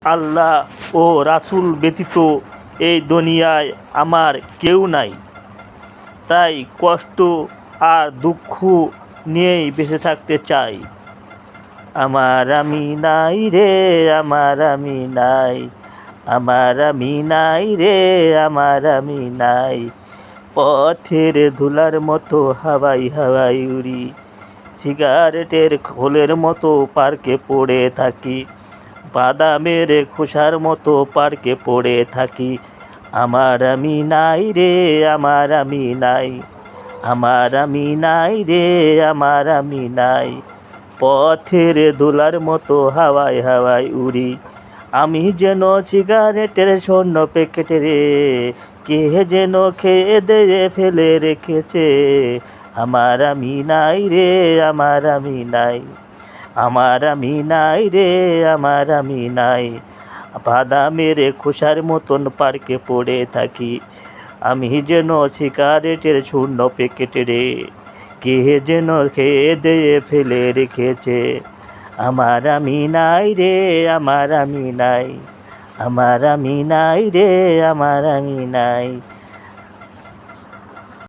আল্লাহ ও রাসূল ব্যতীত এই দুনিয়ায় আমার কেউ নাই। তাই কষ্ট আর দুঃখ নিয়েই বেঁচে থাকতে চাই। আমার আমি নাই রে, আমার আমি নাই, আমার আমি নাই রে, আমার আমি নাই। পথের ধুলার মতো হাওয়াই হাওয়াই উড়ি, সিগারেটের খোলের মতো পার্কে পড়ে থাকি, বাদামের খোসার মতো পার্কে পড়ে থাকি। আমার আমি নাই রে, আমার আমি নাই, আমার আমি নাই রে, আমার আমি নাই। পথের ধুলার মতো হাওয়ায় হাওয়ায় উড়ি, আমি যেন সিগারেটের শূন্য প্যাকেট রে, কে যেন খেয়ে দিয়ে ফেলে রেখেছে। আমার আমি নাই রে, আমার আমি নাই, আমার আমি নাই রে, আমার আমি নাই। বাদামের খোসার মতন পার্কে পড়ে থাকি, আমি যেন সিগারেটের শূন্য প্যাকেট রে, কে যেন খেয়ে দিয়ে ফেলে রেখেছে। আমার আমি নাই রে, আমার আমি নাই, আমার আমি নাই রে, আমার আমি নাই।